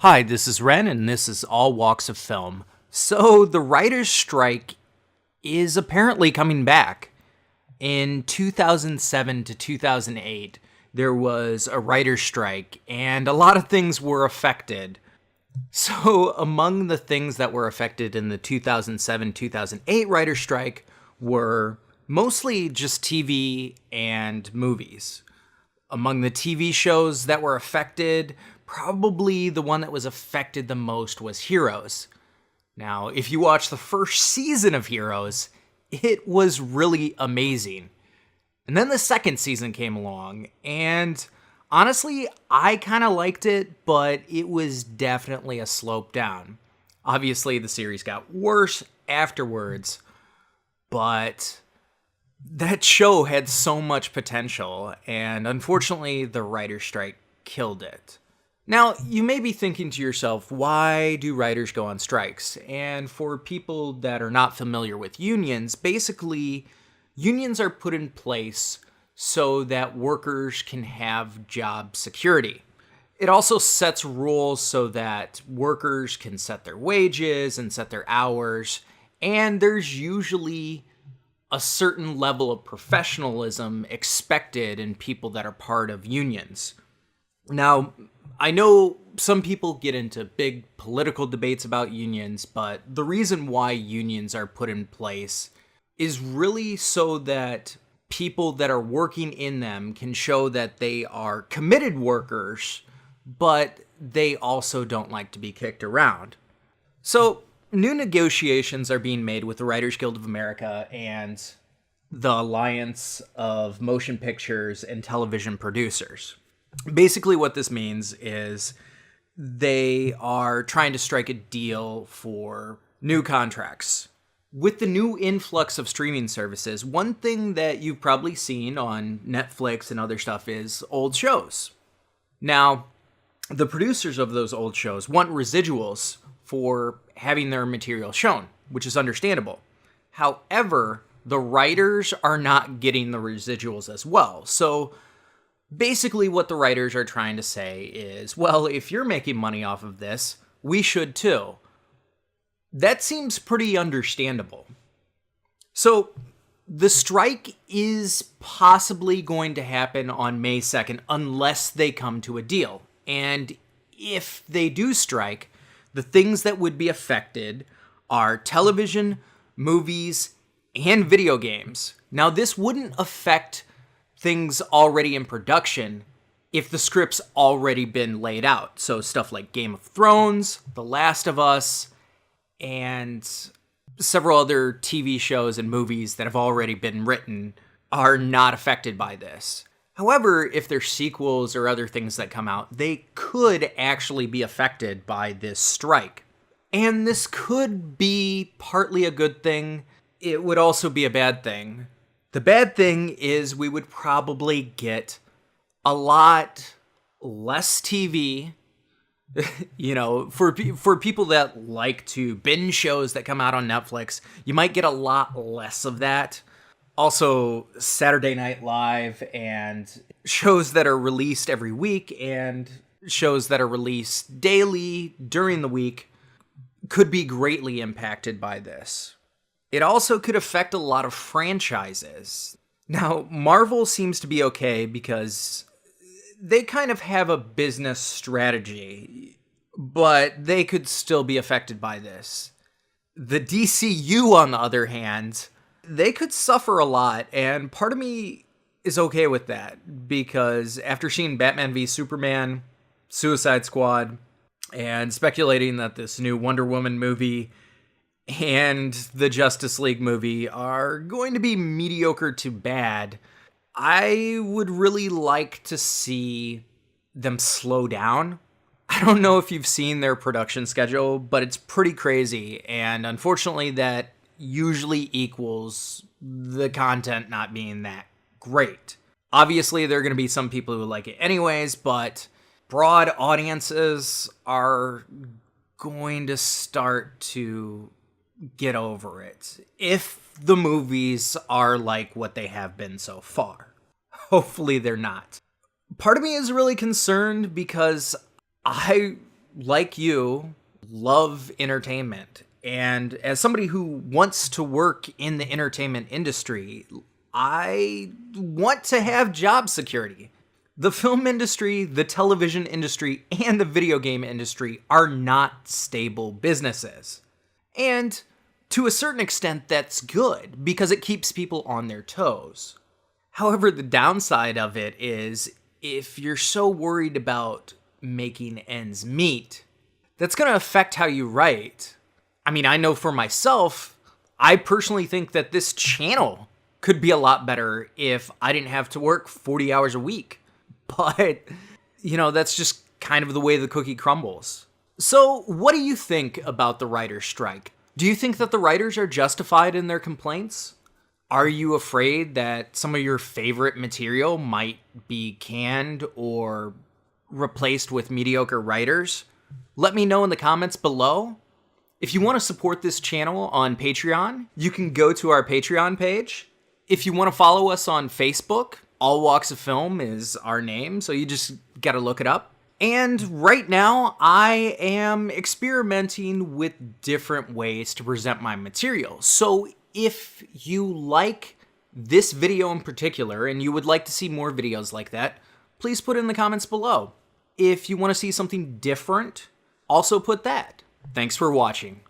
Hi, this is Ren, and this is All Walks of Film. So, the writer's strike is apparently coming back. In 2007 to 2008, there was a writer's strike, and a lot of things were affected. So, among the things that were affected in the 2007-2008 writer's strike were mostly just TV and movies. Among the TV shows that were affected, probably the one that was affected the most was Heroes. Now, if you watch the first season of Heroes, it was really amazing. And then the second season came along, and honestly, I kind of liked it, but it was definitely a slope down. Obviously, the series got worse afterwards, but that show had so much potential, and unfortunately, the writer's strike killed it. Now, you may be thinking to yourself, why do writers go on strikes? And for people that are not familiar with unions, basically, unions are put in place so that workers can have job security. It also sets rules so that workers can set their wages and set their hours, and there's usually a certain level of professionalism expected in people that are part of unions. Now, I know some people get into big political debates about unions, but the reason why unions are put in place is really so that people that are working in them can show that they are committed workers, but they also don't like to be kicked around. So, new negotiations are being made with the Writers Guild of America and the Alliance of Motion Pictures and Television Producers. Basically, what this means is they are trying to strike a deal for new contracts. With the new influx of streaming services, one thing that you've probably seen on Netflix and other stuff is old shows. Now, the producers of those old shows want residuals for having their material shown, which is understandable. However, the writers are not getting the residuals as well. So basically what the writers are trying to say is, well, if you're making money off of this, we should too. That seems pretty understandable. So the strike is possibly going to happen on May 2nd unless they come to a deal. And if they do strike, the things that would be affected are television, movies, and video games. Now, this wouldn't affect things already in production if the script's already been laid out. So stuff like Game of Thrones, The Last of Us, and several other TV shows and movies that have already been written are not affected by this. However, if there's sequels or other things that come out, they could actually be affected by this strike. And this could be partly a good thing. It would also be a bad thing. The bad thing is we would probably get a lot less TV. For people that like to binge shows that come out on Netflix, you might get a lot less of that. Also, Saturday Night Live and shows that are released every week and shows that are released daily during the week could be greatly impacted by this. It also could affect a lot of franchises. Now, Marvel seems to be okay because they kind of have a business strategy, but they could still be affected by this. The DCEU, on the other hand, they could suffer a lot, and part of me is okay with that, because after seeing Batman v Superman, Suicide Squad, and speculating that this new Wonder Woman movie and the Justice League movie are going to be mediocre to bad, I would really like to see them slow down. I don't know if you've seen their production schedule, but it's pretty crazy, and unfortunately that usually equals the content not being that great. Obviously, there are going to be some people who like it anyways, but broad audiences are going to start to get over it if the movies are like what they have been so far. Hopefully they're not. Part of me is really concerned because I like you, love entertainment. And as somebody who wants to work in the entertainment industry, I want to have job security. The film industry, the television industry, and the video game industry are not stable businesses. And to a certain extent, that's good because it keeps people on their toes. However, the downside of it is if you're so worried about making ends meet, that's going to affect how you write. I mean, I know for myself, I personally think that this channel could be a lot better if I didn't have to work 40 hours a week. But, that's just kind of the way the cookie crumbles. So, what do you think about the writer's strike? Do you think that the writers are justified in their complaints? Are you afraid that some of your favorite material might be canned or replaced with mediocre writers? Let me know in the comments below. If you want to support this channel on Patreon, you can go to our Patreon page. If you want to follow us on Facebook, All Walks of Film is our name, so you just gotta look it up. And right now, I am experimenting with different ways to present my material. So if you like this video in particular, and you would like to see more videos like that, please put it in the comments below. If you want to see something different, also put that. Thanks for watching.